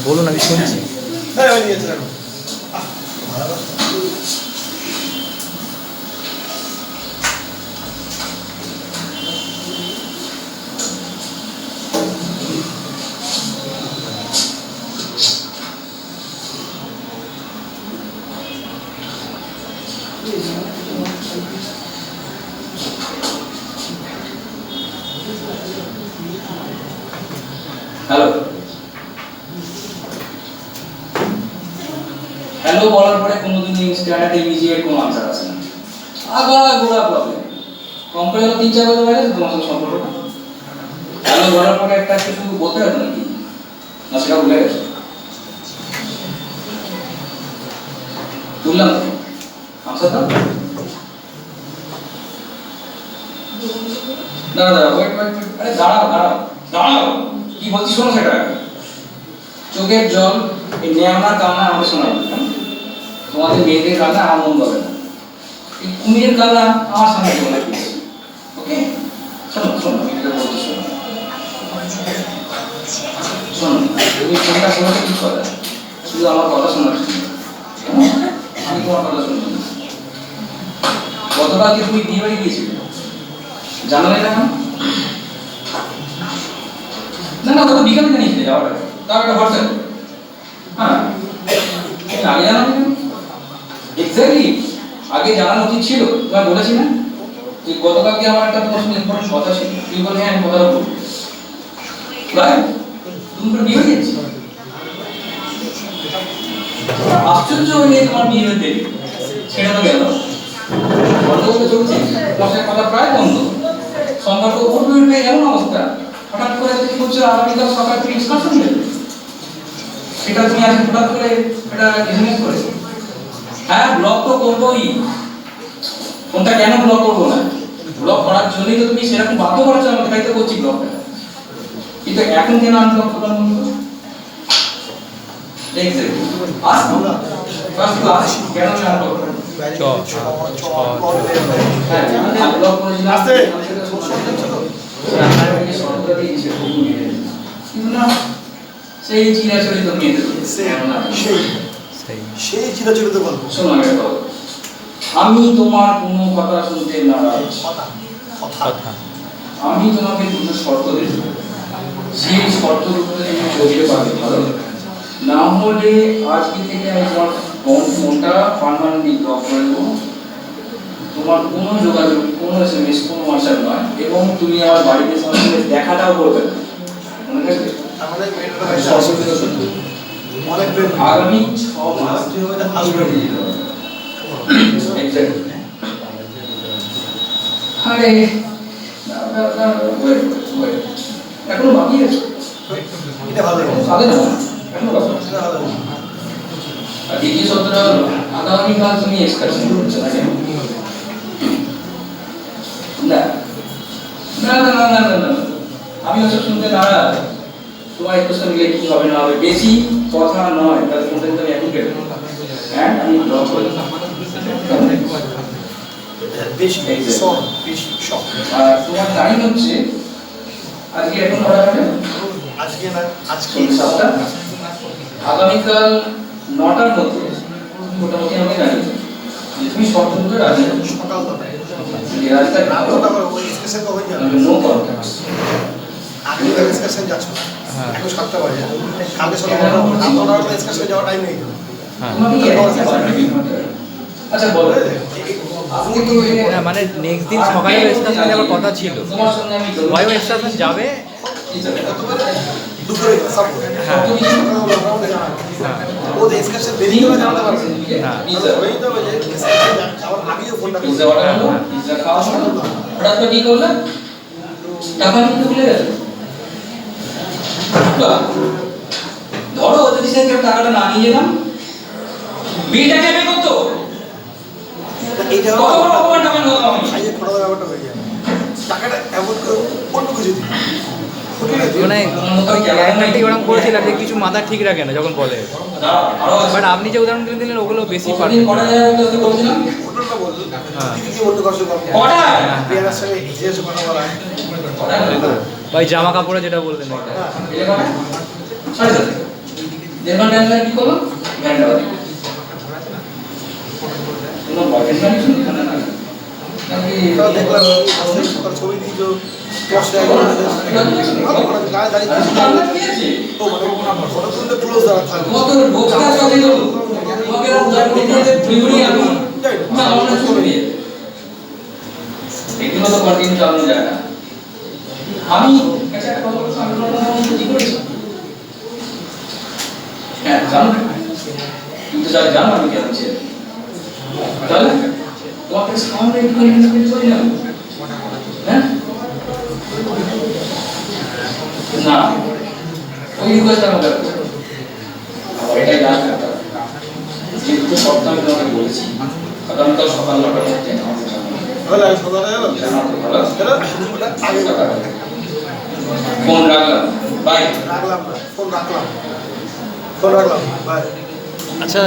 বলুন, আমি শুনছি। হ্যালো হ্যালো বলার পরে কোনোদিন ইনস্ট্যান্ট ইমিডিয়েট কোনো আনসার আসে না। গোড়া প্রবলেম। কোম্পানি তো 3-4 বছর বাইরে তোমার সাথে সম্পর্ক না। হ্যালো বলার পরে একটা কিছু বলতে হবে নাকি? না সেটা ভুলে গেছো? বললাম তো আনসার দাও। ওয়েট আরে দাঁড়াও কি বলছি শোনো সেটা। চোখের জল এই নেওয়ার কান্না আমাকে শোনাবে, তোমাদের মেয়েদের কান্না আমার মন পাবে না। এই কুমিরের কান্না আমার সামনে বলে দিয়েছে। ওকে শোনো এটা বলছি শোনো তুমি ফোনটা শোনাতে কি করে শুধু আমার কথা শোনার আমি তোমার কথা শুনবো। গতকালকে তুমি বিয়ে বাড়ি গিয়েছিলে, জানালে না? না গত বিকালে জানিয়েছিলে যাওয়ার আগে, তার একটা হোয়াটসঅ্যাপ। হ্যাঁ আগে জানানো এক্স্যাক্টলি আগে জানানো উচিত ছিল। তোমায় বলেছি না যে গতকালকে আমার একটা তোমার সঙ্গে ইম্পর্টেন্ট কথা ছিল, তুমি বলে হ্যাঁ আমি কথা বলবো। রাইট তুমি তো বিয়ে হয়ে যাচ্ছি, আশ্চর্য হয়ে তোমার বিয়ে হতে সেটা তো গেল বন্ধ চলছে, তোমার কথা প্রায় বন্ধ, সম্পর্ক উঠবে এমন অবস্থা। হঠাৎ করে তুমি বলছো আগামীকাল সকাল থেকে এক্সকারশন দেবে, সেটা তুমি আজকে হঠাৎ করে এটা এসএমএস করে। হ্যাঁ ব্লক তো করবোই, ফোনটা কেন ব্লক করবো না? ব্লক করার জন্যই তো তুমি সেরকম বাধ্য করাচ্ছ আমাকে, তাই তো করছি ব্লকটা। কিন্তু এখন কেন আনব্লক করলাম বলতো? এক্স্যাক্টলি ফার্স্ট ক্লাস কেন আনব্লক করলাম? হ্যাঁ আনব্লক করেছিলাম আস্তে সেই চিরাচরিত মেয়েদের সেই চিরাচরিত গল্প শোনো। আমি তোমার কোনো কথা শুনতে নারাজ। আমি তোমাকে দুটো শর্ত দেব, সেই শর্তের উপরে তুমি চলতে পারবে ভালো, না হলে আজকে থেকে আমি তোমার ফোনটা পার্মানেন্টলি ব্লক করে দেবো। তোমার কোনো যোগাযোগ, কোনো এসএমএস, কোনো হোয়াটসঅ্যাপ নয়, এবং তুমি আমার বাড়িতে সঙ্গে দেখাটাও করবে না। মনে আছে? আগামী 6 মাস আরে এখনো বাকি আছে, এটা ভালো না এখনো বাকি আছে। আর দ্বিতীয় সপ্তাহ আগামীকাল তুমি এক্সকারশন করছো না কেন? না না না না না না আমি ওসব শুনতে নারাজ। তোমার এক্সকারশন গেলে কি হবে না হবে বেশি কথা নয়, তাহলে ফোনটা তুমি এখন কেটে দাও। হ্যাঁ আমি ব্লক করে দেবো। আর তোমার টাইম হচ্ছে আজকে এখন করা হবে, আজকে না আজকে 7টা, আগামীকাল 9টার মধ্যে মোটামুটি আমি জানি যে তুমি শর্তগুলো রাজি সকাল 9টায় রাস্তায় ওই স্টেশন কবে যাবে নো কন্ট্যাক্টস আগে স্টেশন যাচ্ছ না এখন 7টা বাজে কালকে সকাল 9টার স্টেশন যাওয়ার টাইম নেই। আচ্ছা বলো আপনি তো মানে নেক্সট দিন সকালে এক্সকারশন যাওয়ার কথা ছিল, ওয়াইও এক্সকারশন যাবে দুপুরে সব হ্যাঁ ও এক্সকারশন বেরিয়ে গেলে জানাতে পারবে হ্যাঁ ওই তো যে এক্সকারশন যাওয়ার আগেও ফোনটা পিজ্জা অর্ডার হলো, পিজ্জা খাওয়া হলো, হঠাৎ করে কি করলে টাকা নিতে ভুলে গেলে। ধরো যদি সে টাকাটা না নিয়ে যেতাম বিলটা কে পে করতো? এইটা কত বড় অপমানটা আমি হলাম আমি। খাইয়ে খড়া ব্যাপারটা হয়ে যায়, টাকাটা এমন অন্য কিছু দিই মানে ওরকম করেছিলাম যে কিছু মাথা ঠিক রাখে না যখন বলে, বাট আপনি যে উদাহরণ দিলেন ওগুলো বেশি পারে। অন্য কষ্ট ভাই জামা কাপড়ে যেটা বললেন এটা। এটা কটা? 7:30। 1.5 ঘন্টা আগে কি করলাম? ঘন্টা বাদে। কোনো বয়ফ্রেন্ড কন্ডিশন এখানে না। নাকি এটাও দেখলাম আপনার ছবি দিয়েছো 10 টাকা করে গায়ে দাঁড়িয়ে আমরা কি আছে? তো মানে ফটো তুলতে ক্লোজ দাঁড়া থাকবে কত বোকা সাথে গেল। তোমাকে উদাহরণ দিতে ভিডিও আমি না আমরা ছবি দিয়ে। এগুলো তো কন্টিনিউ চালানো যায় না। আমি একটা কথা বলছি আমি তোমার কি করেছি? হ্যাঁ জানো কিন্তু যা জানো আমি কেন ছেড়ে তাহলে তোমাকে সামনে একটু ইনভেস্ট করি না হ্যাঁ না ওই রিকোয়েস্ট আমাকে আবার এটাই লাস্ট কথা যেহেতু সপ্তাহ আমি তোমাকে বলেছি আগামীকাল সকাল 9টার মধ্যে আমাকে জানাবো হলো আমি সদা গেল জানাতে ভালো এটা ওটা আগে ফোন রাখলাম বাই রাখলাম না ফোন রাখলাম বাই আচ্ছা